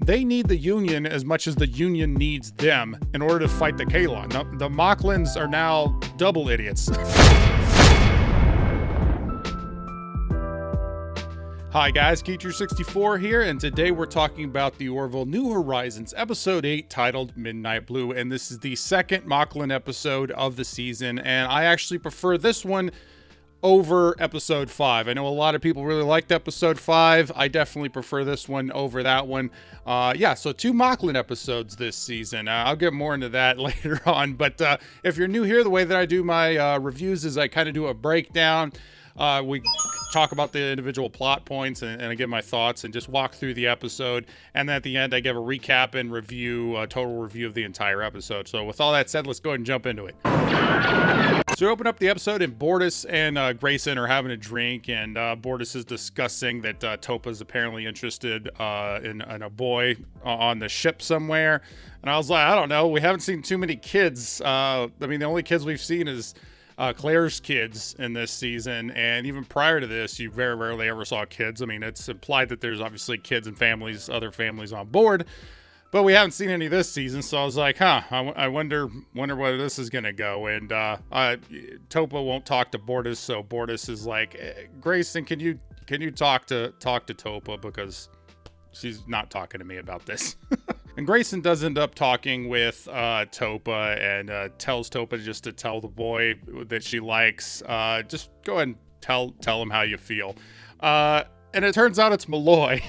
they need the Union as much as the Union needs them in order to fight the Kalon. The Mocklans are now double idiots. Hi guys, Keacher64 here, and today we're talking about the Orville New Horizons episode 8 titled Midnight Blue, and this is the second Mocklan episode of the season, and I actually prefer this one over episode 5. I know a lot of people really liked episode 5. I definitely prefer this one over that one. So 2 Mocklan episodes this season. I'll get more into that later on, but if you're new here, the way that I do my reviews is I kind of do a breakdown. We talk about the individual plot points and I give my thoughts and just walk through the episode. And then at the end, I give a recap and review, a total review of the entire episode. So with all that said, let's go ahead and jump into it. So we open up the episode and Bortus and Grayson are having a drink, and Bortus is discussing that Topa's apparently interested in a boy on the ship somewhere. And I was like, I don't know. We haven't seen too many kids. I mean, the only kids we've seen is Claire's kids in this season, and even prior to this, you very rarely ever saw kids. I mean, it's implied that there's obviously kids and families, other families on board, but we haven't seen any this season. So I was like, I wonder where this is gonna go. And Topa won't talk to Bortus, so Bortus is like, Grayson, can you talk to Topa, because she's not talking to me about this. And Grayson does end up talking with Topa and tells Topa just to tell the boy that she likes. Just go ahead and tell him how you feel. And it turns out it's Malloy.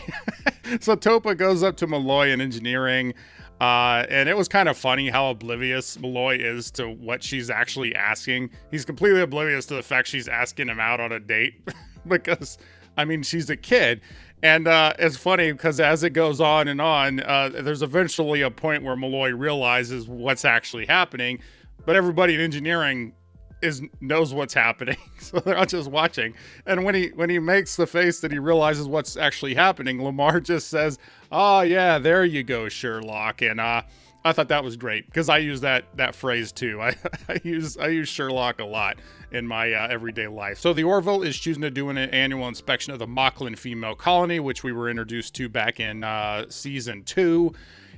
So Topa goes up to Malloy in engineering. And it was kind of funny how oblivious Malloy is to what she's actually asking. He's completely oblivious to the fact she's asking him out on a date. Because, I mean, she's a kid. And it's funny because as it goes on, there's eventually a point where Malloy realizes what's actually happening, but everybody in engineering knows what's happening, so they're not just watching. And when he makes the face that he realizes what's actually happening, Lamar just says, "Oh yeah, there you go, Sherlock." And I thought that was great because I use that phrase too. I use Sherlock a lot in my everyday life. So the Orville is choosing to do an annual inspection of the Mocklan female colony, which we were introduced to back in season 2.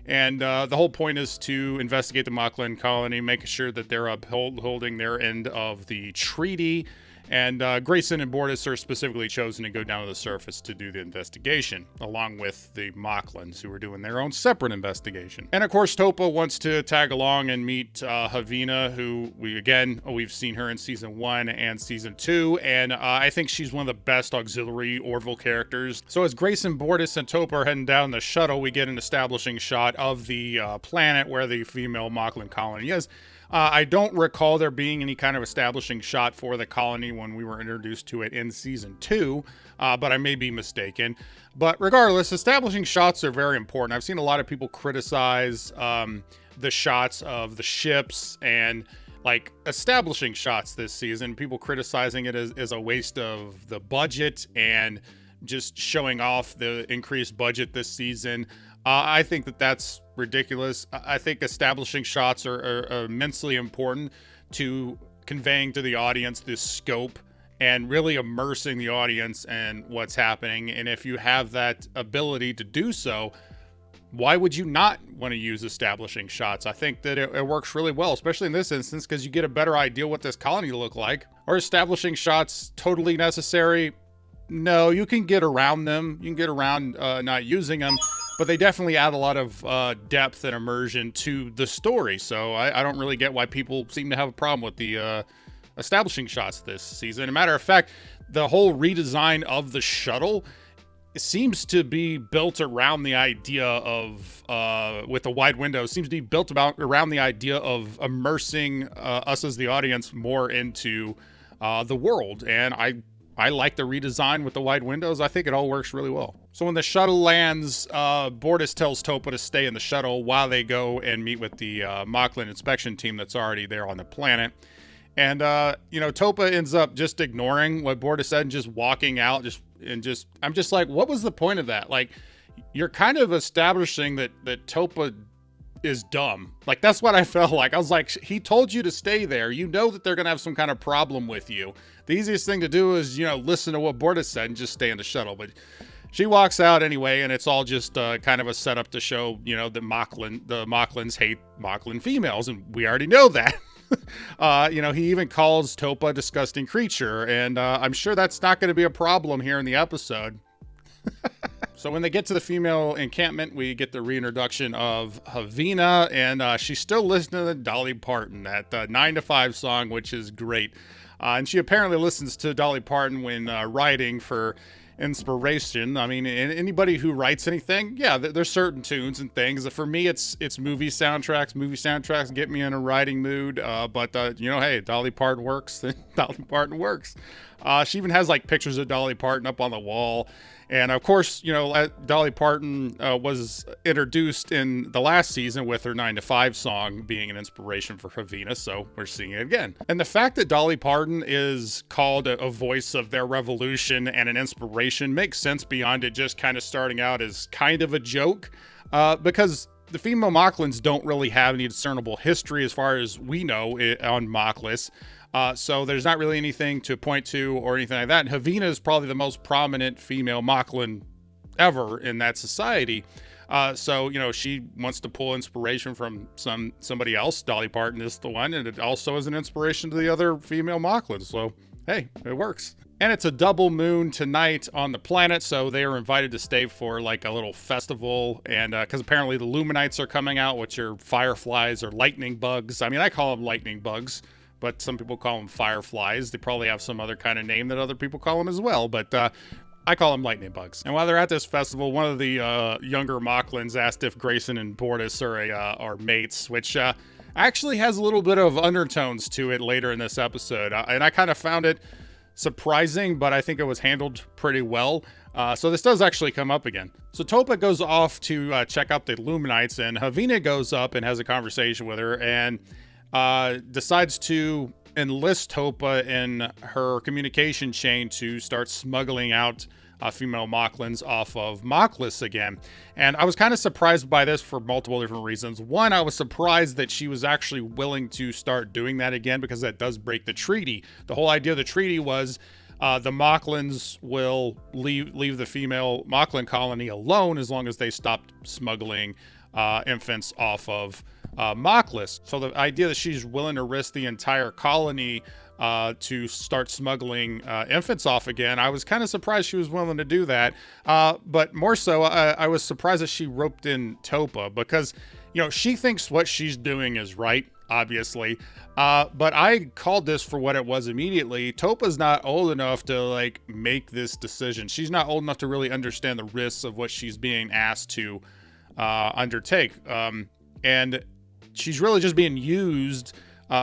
And the whole point is to investigate the Mocklan colony, making sure that they're upholding their end of the treaty. And Grayson and Bortus are specifically chosen to go down to the surface to do the investigation, along with the Mocklans, who are doing their own separate investigation. And of course, Topa wants to tag along and meet Havina, who we've seen her in season 1 and season 2, and I think she's one of the best auxiliary Orville characters. So as Grayson, Bortus, and Topa are heading down the shuttle, we get an establishing shot of the planet where the female Mocklan colony is. I don't recall there being any kind of establishing shot for the colony when we were introduced to it in season 2, but I may be mistaken. But regardless, establishing shots are very important. I've seen a lot of people criticize the shots of the ships and like establishing shots this season. People criticizing it as a waste of the budget and just showing off the increased budget this season. I think that's ridiculous. I think establishing shots are immensely important to conveying to the audience this scope and really immersing the audience in what's happening. And if you have that ability to do so, why would you not want to use establishing shots? I think that it works really well, especially in this instance, because you get a better idea what this colony look like. Are establishing shots totally necessary? No, you can get around them. You can get around not using them. But they definitely add a lot of depth and immersion to the story. So I don't really get why people seem to have a problem with the establishing shots this season. As a matter of fact, the whole redesign of the shuttle seems to be built around the idea of, with the wide window, seems to be built around the idea of immersing us as the audience more into the world. And I like the redesign with the wide windows. I think it all works really well. So when the shuttle lands, Bortus tells Topa to stay in the shuttle while they go and meet with the Mocklan inspection team that's already there on the planet. And, Topa ends up just ignoring what Bortus said and just walking out. I'm just like, what was the point of that? Like, you're kind of establishing that Topa is dumb. Like, that's what I felt like. I was like, he told you to stay there. You know that they're going to have some kind of problem with you. The easiest thing to do is, listen to what Bortus said and just stay in the shuttle. But She walks out anyway, and it's all just kind of a setup to show, you know, that the Mocklins hate Mocklin females, and we already know that. You know, he even calls Topa a disgusting creature, and I'm sure that's not going to be a problem here in the episode. So when they get to the female encampment, we get the reintroduction of Havina, and she's still listening to Dolly Parton, that 9 to 5 song, which is great. And she apparently listens to Dolly Parton when writing for inspiration. I mean, anybody who writes anything, yeah, there's certain tunes and things. For me, it's movie soundtracks. Movie soundtracks get me in a writing mood. But you know, hey, Dolly Parton works. Dolly Parton works. She even has like pictures of Dolly Parton up on the wall. And of course, you know, Dolly Parton was introduced in the last season with her 9 to 5 song being an inspiration for Havina, so we're seeing it again. And the fact that Dolly Parton is called a voice of their revolution and an inspiration makes sense beyond it just kind of starting out as kind of a joke, because the female Mocklins don't really have any discernible history as far as we know on Mocklis. So there's not really anything to point to or anything like that. And Havina is probably the most prominent female Mocklin ever in that society. So, you know, she wants to pull inspiration from somebody else. Dolly Parton is the one, and it also is an inspiration to the other female Mocklins. So, hey, it works. And it's a double moon tonight on the planet, so they are invited to stay for like a little festival. And because apparently the Luminites are coming out, which are fireflies or lightning bugs. I mean, I call them lightning bugs, but some people call them fireflies. They probably have some other kind of name that other people call them as well, but I call them lightning bugs. And while they're at this festival, one of the younger Mocklins asked if Grayson and Bortus are mates, which actually has a little bit of undertones to it later in this episode. And I kind of found it surprising, but I think it was handled pretty well. So this does actually come up again. So Topa goes off to check out the Luminites, and Havina goes up and has a conversation with her, and decides to enlist Topa in her communication chain to start smuggling out female Mocklins off of Mocklis again. And I was kind of surprised by this for multiple different reasons. One, I was surprised that she was actually willing to start doing that again, because that does break the treaty. The whole idea of the treaty was the Mocklins will leave the female Mocklin colony alone as long as they stopped smuggling infants off of Mocklis. So the idea that she's willing to risk the entire colony to start smuggling infants off again, I was kind of surprised she was willing to do that. But more so, I was surprised that she roped in Topa, because, you know, she thinks what she's doing is right, obviously. But I called this for what it was immediately. Topa's not old enough to like make this decision. She's not old enough to really understand the risks of what she's being asked to undertake. And she's really just being used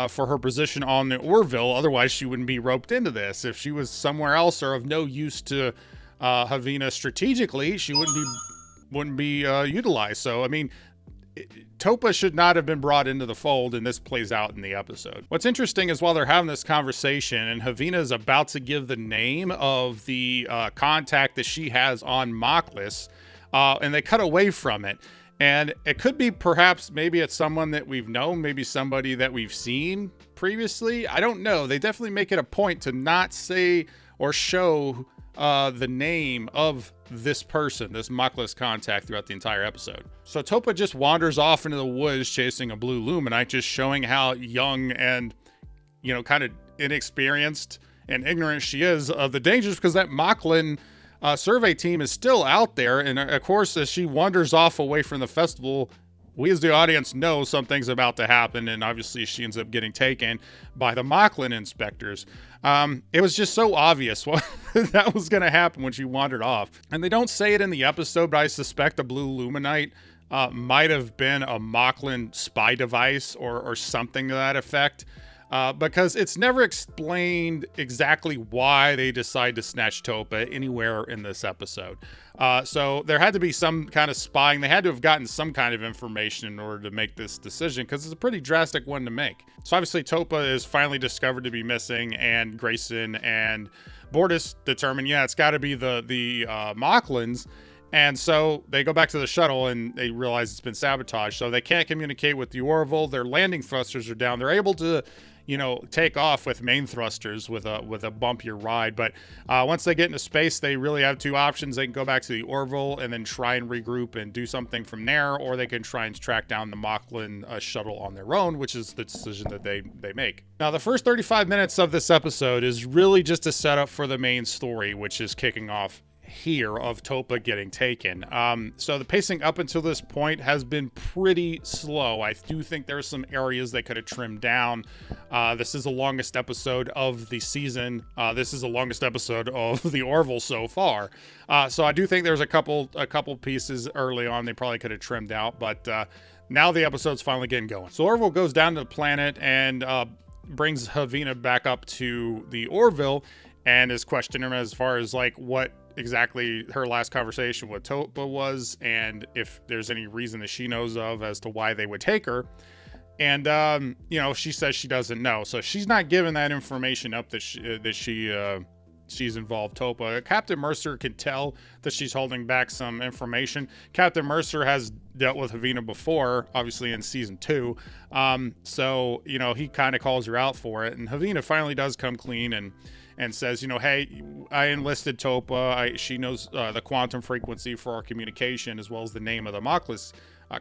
for her position on the Orville. Otherwise, she wouldn't be roped into this. If she was somewhere else or of no use to Havina strategically, she wouldn't be utilized. So, I mean, Topa should not have been brought into the fold, and this plays out in the episode. What's interesting is while they're having this conversation, and Havina is about to give the name of the contact that she has on Mocklis, and they cut away from it. And it could be perhaps maybe it's someone that we've known, maybe somebody that we've seen previously. I don't know. They definitely make it a point to not say or show the name of this person, this Mocklis contact, throughout the entire episode. So Topa just wanders off into the woods chasing a blue Luminite, just showing how young and, you know, kind of inexperienced and ignorant she is of the dangers, because that Mocklin survey team is still out there. And of course, as she wanders off away from the festival, we as the audience know something's about to happen, and obviously she ends up getting taken by the Mocklin inspectors. It was just so obvious what that was going to happen when she wandered off. And they don't say it in the episode, but I suspect the blue Luminite might have been a Mocklin spy device or something to that effect. Because it's never explained exactly why they decide to snatch Topa anywhere in this episode. So there had to be some kind of spying. They had to have gotten some kind of information in order to make this decision, because it's a pretty drastic one to make. So obviously Topa is finally discovered to be missing, and Grayson and Bortus determine, yeah, it's got to be the Mocklins. And so they go back to the shuttle and they realize it's been sabotaged. So they can't communicate with the Orville. Their landing thrusters are down. They're able to take off with main thrusters with a bumpier ride. But once they get into space, they really have two options. They can go back to the Orville and then try and regroup and do something from there, or they can try and track down the Moclan shuttle on their own, which is the decision that they make. Now, the first 35 minutes of this episode is really just a setup for the main story, which is kicking off here of Topa getting taken. So the pacing up until this point has been pretty slow. I do think there's some areas they could have trimmed down. This is the longest episode of the season. This is the longest episode of the Orville so far. So I do think there's a couple pieces early on they probably could have trimmed out, but now the episode's finally getting going. So Orville goes down to the planet and brings Havina back up to the Orville and is questioning her as far as like what exactly her last conversation with Topa was, and if there's any reason that she knows of as to why they would take her. And she says she doesn't know, so she's not giving that information up that she's involved Topa. Captain Mercer can tell that she's holding back some information. Captain Mercer has dealt with Havina before, obviously in season 2. So he kind of calls her out for it, and Havina finally does come clean and says, hey, I enlisted Topa. She knows the quantum frequency for our communication, as well as the name of the Mockless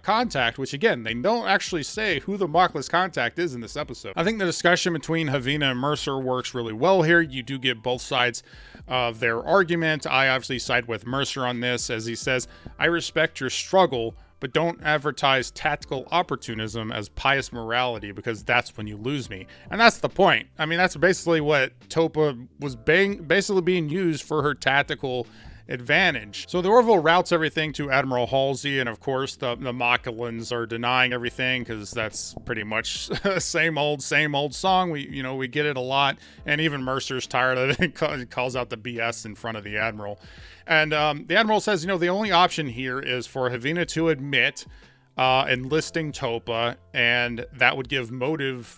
contact, which again, they don't actually say who the Mockless contact is in this episode. I think the discussion between Havina and Mercer works really well here. You do get both sides of their argument. I obviously side with Mercer on this, as he says, I respect your struggle, but don't advertise tactical opportunism as pious morality, because that's when you lose me. And that's the point. I mean, that's basically what Topa was basically being used for her tactical advantage. So the Orville routes everything to Admiral Halsey, and of course the Mocklans are denying everything, because that's pretty much same old song. We get it a lot, and even Mercer's tired of it. Calls out the BS in front of the Admiral. And the Admiral says, the only option here is for Havina to admit enlisting Topa, and that would give motive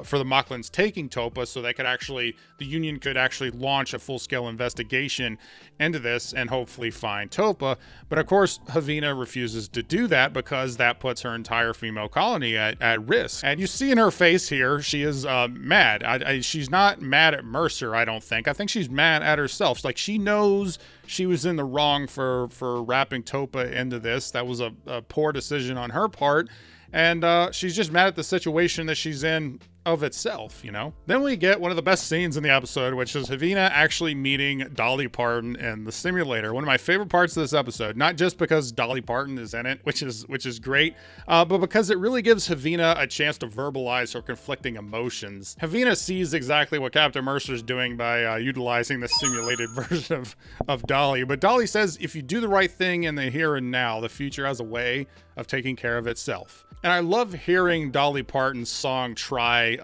for the Mocklans taking Topa, so the Union could actually launch a full-scale investigation into this and hopefully find Topa. But of course, Havina refuses to do that, because that puts her entire female colony at risk. And you see in her face here, she is mad. She's not mad at Mercer, I don't think. I think she's mad at herself. Like, she knows she was in the wrong for wrapping Topa into this. That was a poor decision on her part. And she's just mad at the situation that she's in of itself, Then we get one of the best scenes in the episode, which is Havina actually meeting Dolly Parton in the simulator. One of my favorite parts of this episode, not just because Dolly Parton is in it, which is great, but because it really gives Havina a chance to verbalize her conflicting emotions. Havina sees exactly what Captain Mercer's doing by utilizing the simulated version of Dolly, but Dolly says if you do the right thing in the here and now, the future has a way of taking care of itself. And I love hearing Dolly Parton's song Try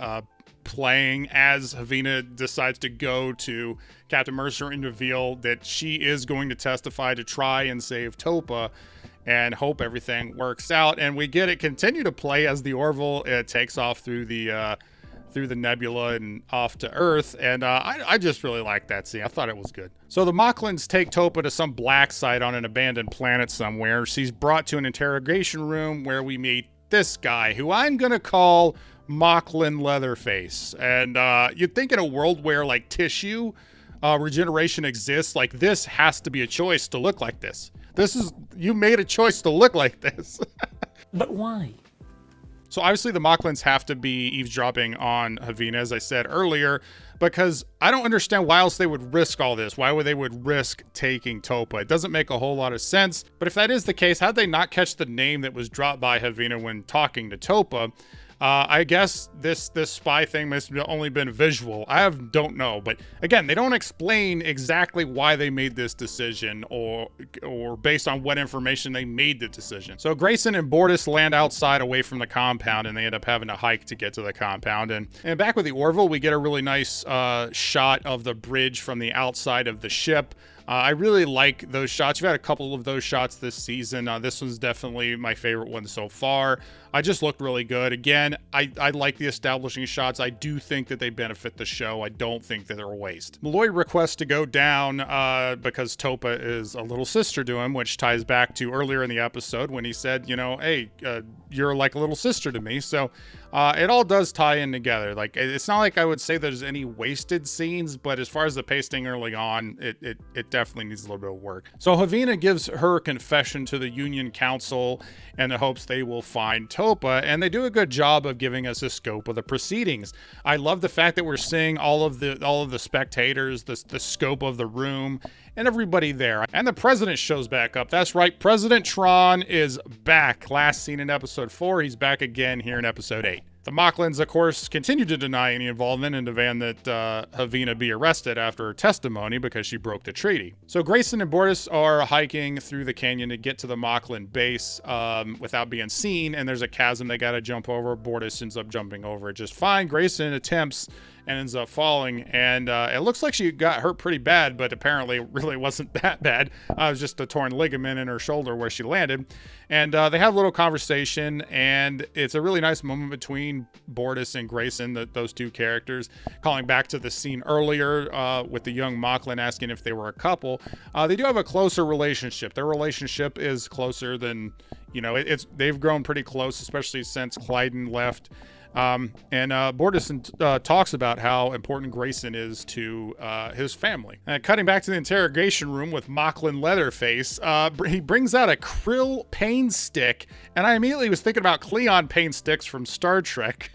playing as Havina decides to go to Captain Mercer and reveal that she is going to testify to try and save Topa and hope everything works out. And we get it continue to play as the Orville takes off through the nebula and off to Earth. And I just really like that scene. I thought it was good. So the Mocklans take Topa to some black site on an abandoned planet somewhere. She's brought to an interrogation room where we meet this guy, who I'm going to call Moclan Leatherface. And you'd think in a world where like tissue regeneration exists, like this has to be a choice to look like this. You made a choice to look like this. But why? So obviously the Mocklans have to be eavesdropping on Havina, as I said earlier, because I don't understand why else they would risk all this. Why would they risk taking Topa? It doesn't make a whole lot of sense. But if that is the case, how'd they not catch the name that was dropped by Havina when talking to Topa? I guess this spy thing must have only been visual. Don't know, but again, they don't explain exactly why they made this decision or based on what information they made the decision. So Grayson and Bortus land outside away from the compound, and they end up having to hike to get to the compound. And back with the Orville, we get a really nice shot of the bridge from the outside of the ship. I really like those shots. You've had a couple of those shots this season. This one's definitely my favorite one so far. I just looked really good. Again, I like the establishing shots. I do think that they benefit the show. I don't think that they're a waste. Malloy requests to go down because Topa is a little sister to him, which ties back to earlier in the episode when he said, you know, hey, you're like a little sister to me. So it all does tie in together. Like, it's not like I would say there's any wasted scenes, but as far as the pacing early on, it definitely needs a little bit of work. So Havina gives her confession to the Union Council in the hopes they will find Topa, and they do a good job of giving us a scope of the proceedings. I love the fact that we're seeing all of the spectators, the scope of the room, and everybody there. And the president shows back up. That's right, President Tron is back. Last seen in episode 4, he's back again here in episode 8. The Mocklins, of course, continue to deny any involvement and demand that Havina be arrested after her testimony because she broke the treaty. So Grayson and Bortus are hiking through the canyon to get to the Mocklin base without being seen, and there's a chasm they got to jump over. Bortus ends up jumping over it just fine. Grayson attempts and ends up falling, and it looks like she got hurt pretty bad, but apparently it really wasn't that bad. It was just a torn ligament in her shoulder where she landed, and they have a little conversation, and it's a really nice moment between Bortus and Grayson, those two characters, calling back to the scene earlier with the young Mocklin asking if they were a couple. They do have a closer relationship. Their relationship is closer than, you know, they've grown pretty close, especially since Clyden left. And Bortus talks about how important Grayson is to his family. Cutting back to the interrogation room with Mocklin Leatherface, he brings out a krill pain stick, and I immediately was thinking about Cleon pain sticks from Star Trek.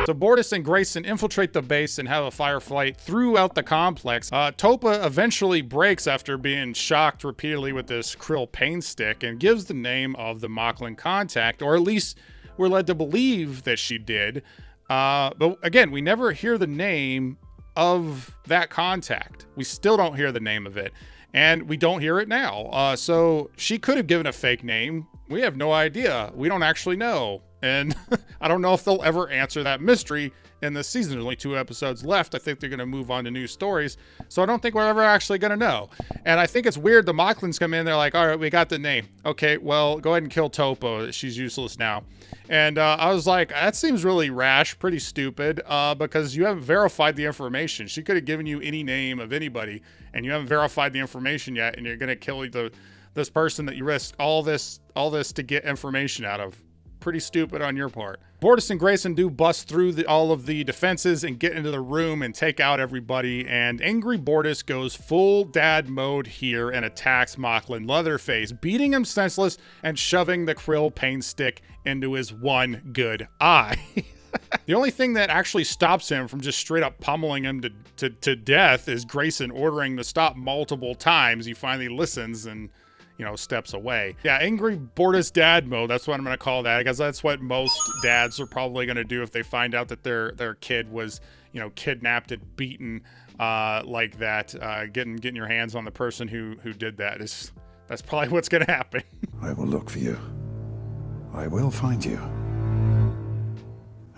So Bortus and Grayson infiltrate the base and have a firefight throughout the complex. Topa eventually breaks after being shocked repeatedly with this krill pain stick and gives the name of the Mocklin contact, or at least we're led to believe that she did. But again, we never hear the name of that contact. We still don't hear the name of it, and we don't hear it now. So she could have given a fake name. We have no idea. We don't actually know. And I don't know if they'll ever answer that mystery in this season. There's only 2 episodes left. I think they're going to move on to new stories. So I don't think we're ever actually going to know. And I think it's weird. The Mocklins come in. They're like, all right, we got the name. Okay, well, go ahead and kill Topa. She's useless now. And I was like, that seems really rash, pretty stupid, because you haven't verified the information. She could have given you any name of anybody, and you haven't verified the information yet, and you're going to kill this person that you risked all this to get information out of. Pretty stupid on your part. Bortus and Grayson do bust through all of the defenses and get into the room and take out everybody, and angry Bortus goes full dad mode here and attacks Mocklin Leatherface, beating him senseless and shoving the krill pain stick into his one good eye. The only thing that actually stops him from just straight up pummeling him to death is Grayson ordering to stop multiple times. He finally listens and, you know, steps away. Yeah, angry Bortus dad mode. That's what I'm going to call that, because that's what most dads are probably going to do if they find out that their kid was, you know, kidnapped and beaten like that. Getting your hands on the person who did that that's probably what's going to happen. I will look for you. I will find you.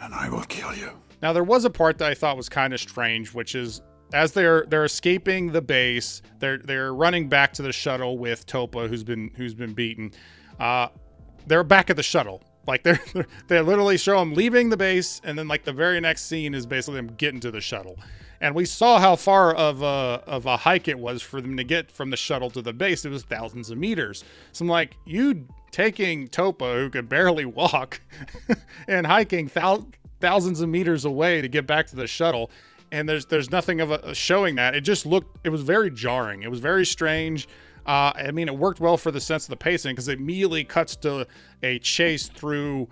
And I will kill you. Now, there was a part that I thought was kind of strange, which is, as they're escaping the base, they're running back to the shuttle with Topa, who's been beaten. They're back at the shuttle. Like they literally show them leaving the base, and then like the very next scene is basically them getting to the shuttle. And we saw how far of a hike it was for them to get from the shuttle to the base. It was thousands of meters. So I'm like, you taking Topa, who could barely walk, and hiking thousands of meters away to get back to the shuttle. And there's nothing of a showing that. It was very jarring. It was very strange. I mean, it worked well for the sense of the pacing, because it immediately cuts to a chase through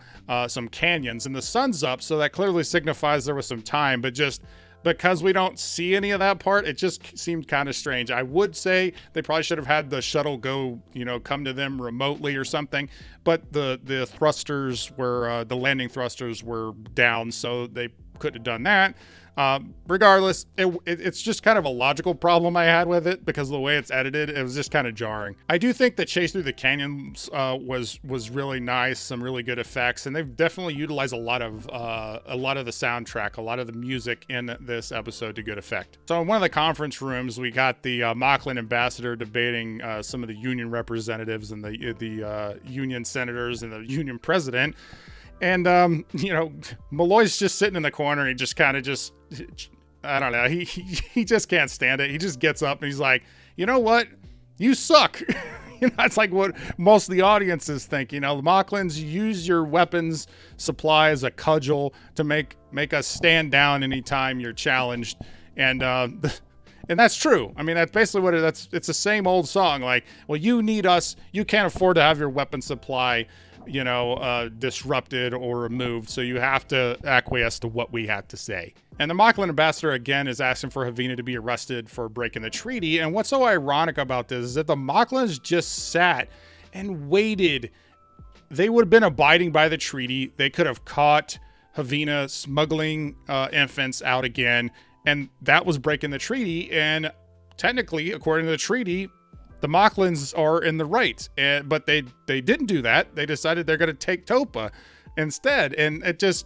some canyons, and the sun's up, so that clearly signifies there was some time. But just because we don't see any of that part, it just seemed kind of strange. I would say they probably should have had the shuttle go, you know, come to them remotely or something. But the thrusters were, the landing thrusters were down, so they couldn't have done that. Regardless, it's just kind of a logical problem I had with it because of the way it's edited. It was just kind of jarring. I do think the chase through the canyons was really nice, some really good effects, and they've definitely utilized a lot of the soundtrack, a lot of the music in this episode to good effect. So in one of the conference rooms, we got the Moclan ambassador debating some of the union representatives and the union senators and the union president. And, Malloy's just sitting in the corner. He just kind of I don't know. He just can't stand it. He just gets up and he's like, you know what? You suck. That's like what most of the audiences think. The Moclans use your weapons supply as a cudgel to make us stand down anytime you're challenged. And that's true. I mean, that's basically what it's the same old song. Like, well, you need us. You can't afford to have your weapon supply disrupted or removed, so you have to acquiesce to what we have to say. And the Moclan ambassador again is asking for Havina to be arrested for breaking the treaty. And what's so ironic about this is that the Moclans just sat and waited. They would have been abiding by the treaty. They could have caught Havina smuggling infants out again, and that was breaking the treaty. And technically, according to the treaty, the Moclans are in the right, but they didn't do that. They decided they're going to take Topa instead, and I just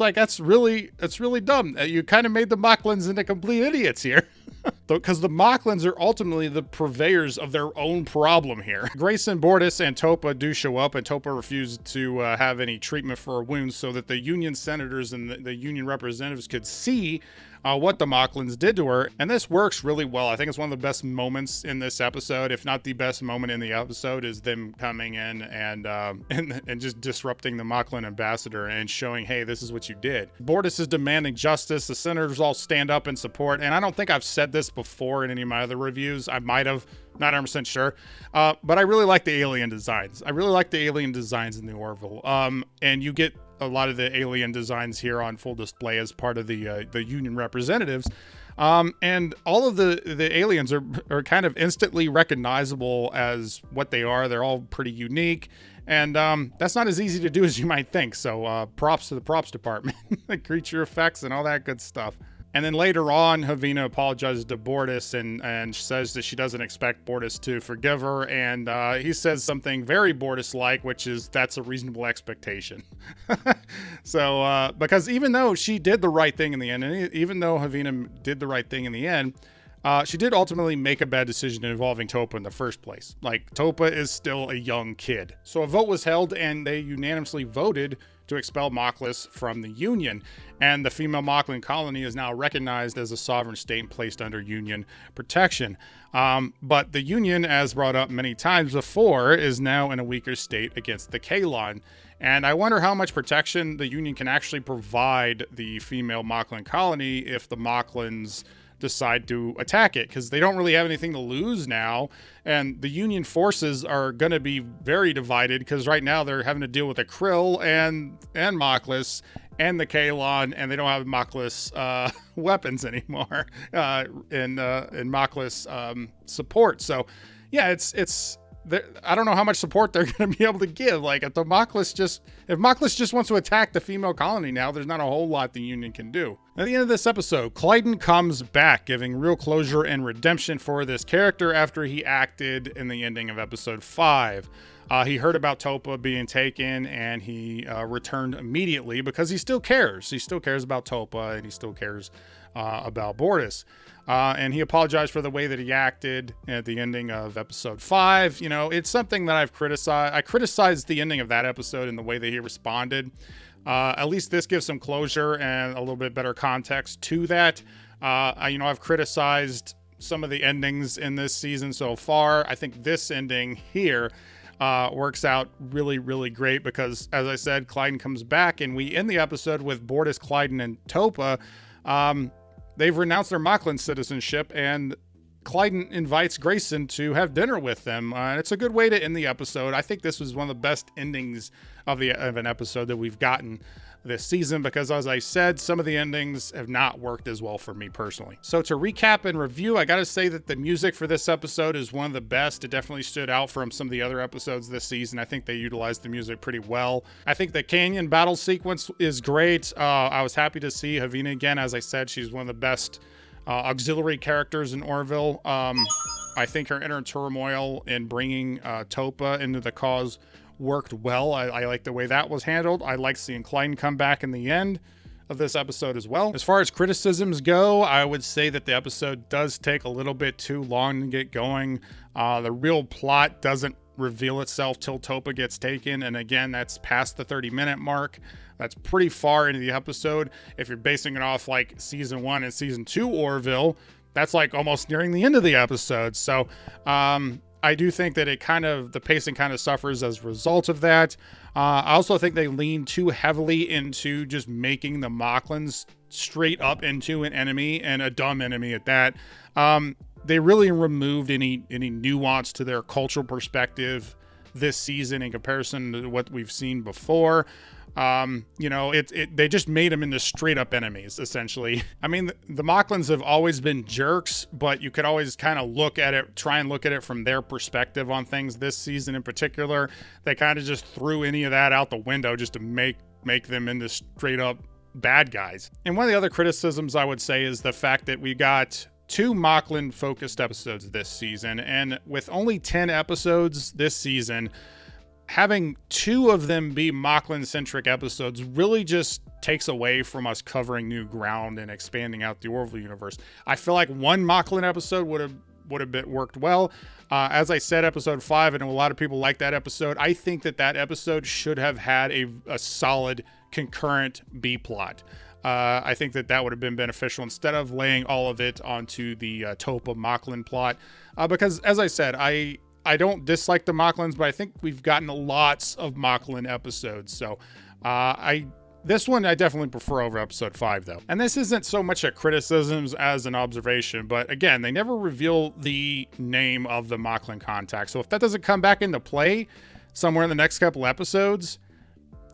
like that's really dumb. You kind of made the Moclans into complete idiots here, because the Moclans are ultimately the purveyors of their own problem here. Grayson, Bortus, and Topa do show up, and Topa refused to have any treatment for her wounds, so that the Union senators and the Union representatives could see what the Moclans did to her. And this works really well. I think it's one of the best moments in this episode, if not the best moment in the episode, is them coming in and just disrupting the Moclan ambassador and showing, hey, this is what you did. Bortus is demanding justice. The senators all stand up in support. And I don't think I've said this before in any of my other reviews. I might have, not 100% sure. But I really like the alien designs. I really like the alien designs in the Orville. And you get a lot of the alien designs here on full display as part of the Union representatives. And all of the aliens are kind of instantly recognizable as what they are. They're all pretty unique. And that's not as easy to do as you might think. So props to the props department, the creature effects and all that good stuff. And then later on, Havina apologizes to Bortus and says that she doesn't expect Bortus to forgive her. And he says something very Bortus-like, which is, that's a reasonable expectation. So, because even though she did the right thing in the end, and even though Havina did the right thing in the end, she did ultimately make a bad decision involving Topa in the first place. Like, Topa is still a young kid. So a vote was held, and they unanimously voted to expel Moclus from the Union, and the female Moclan colony is now recognized as a sovereign state and placed under Union protection. But the Union, as brought up many times before, is now in a weaker state against the Kalon. And I wonder how much protection the Union can actually provide the female Moclan colony if the Moclans decide to attack it, because they don't really have anything to lose now, and the Union forces are going to be very divided, because right now they're having to deal with the Krill and Moclus and the Kalon, and they don't have Moclus weapons anymore in Moclus support. So yeah, it's I don't know how much support they're going to be able to give. Like, if Moclus just wants to attack the female colony now, there's not a whole lot the Union can do. At the end of this episode, Clyden comes back, giving real closure and redemption for this character after he acted in the ending of episode 5. He heard about Topa being taken, and he returned immediately because he still cares. He still cares about Topa, and he still cares about Bortus. And he apologized for the way that he acted at the ending of episode 5. It's something that I've criticized. I criticized the ending of that episode and the way that he responded. At least this gives some closure and a little bit better context to that. I've criticized some of the endings in this season so far. I think this ending here works out really, really great because, as I said, Clyden comes back, and we end the episode with Bortus, Clyden, and Topa. They've renounced their Moclan citizenship, and Clyden invites Grayson to have dinner with them. And it's a good way to end the episode. I think this was one of the best endings of an episode that we've gotten this season, because as I said, some of the endings have not worked as well for me personally. So to recap and review, I gotta say that the music for this episode is one of the best. It definitely stood out from some of the other episodes this season. I think they utilized the music pretty well. I think the canyon battle sequence is great. I was happy to see Havina again. As I said, she's one of the best auxiliary characters in Orville. I think her inner turmoil in bringing Topa into the cause worked well. I like the way that was handled. I like seeing Clyden come back in the end of this episode as well. As far as criticisms go, I would say that the episode does take a little bit too long to get going. The real plot doesn't reveal itself till Topa gets taken, and again, that's past the 30-minute mark. That's pretty far into the episode. If you're basing it off like season 1 and season 2 Orville, that's like almost nearing the end of the episode. So I do think that the pacing kind of suffers as a result of that. I also think they lean too heavily into just making the Moclans straight up into an enemy, and a dumb enemy at that. They really removed any nuance to their cultural perspective this season in comparison to what we've seen before. They just made them into straight up enemies, essentially. I mean, the Moclans have always been jerks, but you could always kind of try and look at it from their perspective on things. This season in particular, they kind of just threw any of that out the window just to make them into straight up bad guys. And one of the other criticisms I would say is the fact that we got 2 Moclan focused episodes this season, and with only 10 episodes this season, having 2 of them be Moclan-centric episodes really just takes away from us covering new ground and expanding out the Orville universe. I feel like 1 Moclan episode would have worked well. As I said, episode 5, and a lot of people like that episode. I think that episode should have had a solid concurrent B plot. I think that would have been beneficial instead of laying all of it onto the Topa Moclan plot. Because as I said, I don't dislike the Moclans, but I think we've gotten lots of Moclan episodes. So this one I definitely prefer over episode 5 though. And this isn't so much a criticism as an observation, but again, they never reveal the name of the Moclan contact. So if that doesn't come back into play somewhere in the next couple episodes,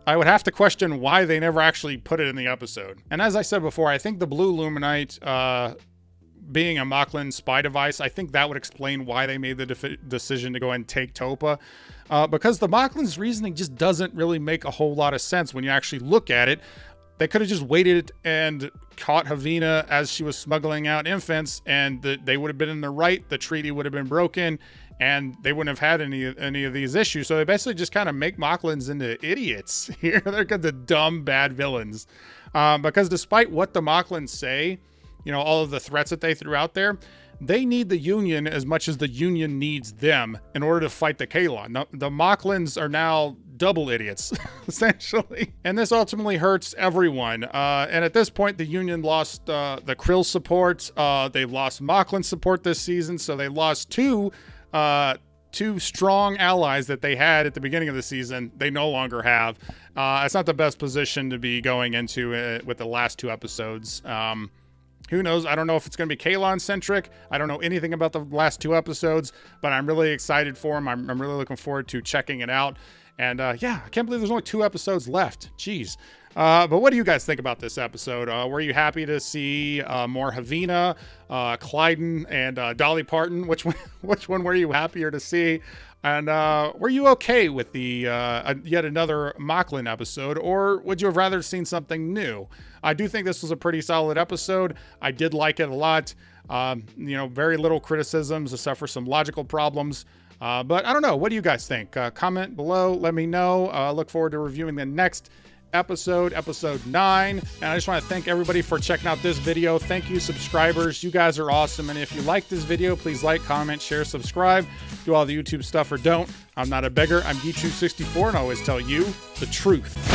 I would have to question why they never actually put it in the episode. And as I said before, I think the Blue Luminite being a Moclan spy device, I think that would explain why they made the decision to go ahead and take Topa. Because the Moclan's reasoning just doesn't really make a whole lot of sense when you actually look at it. They could have just waited and caught Havina as she was smuggling out infants, and they would have been in the right, the treaty would have been broken, and they wouldn't have had any of these issues. So they basically just kind of make Moclans into idiots here. They're the dumb, bad villains. Because despite what the Moclans say, all of the threats that they threw out there, they need the Union as much as the Union needs them in order to fight the Kalon. The Moclans are now double idiots, essentially. And this ultimately hurts everyone. And at this point, the Union lost the Krill support. They've lost Moclan support this season, so they lost two strong allies that they had at the beginning of the season. They no longer have. It's not the best position to be going into with the last 2 episodes. Who knows? I don't know if it's going to be Kalon-centric. I don't know anything about the last 2 episodes, but I'm really excited for them. I'm really looking forward to checking it out. And yeah, I can't believe there's only 2 episodes left. Jeez. But what do you guys think about this episode? Were you happy to see more Havina, Clyden, and Dolly Parton? Which one were you happier to see? And were you okay with the yet another Moclan episode, or would you have rather seen something new? I do think this was a pretty solid episode. I did like it a lot. Very little criticisms except for some logical problems. But I don't know. What do you guys think? Comment below. Let me know. Look forward to reviewing the next episode 9. And I just want to thank everybody for checking out this video. Thank you, subscribers. You guys are awesome. And if you like this video, please like, comment, share, subscribe. Do all the YouTube stuff or don't. I'm not a beggar. I'm Geechu64, and I always tell you the truth.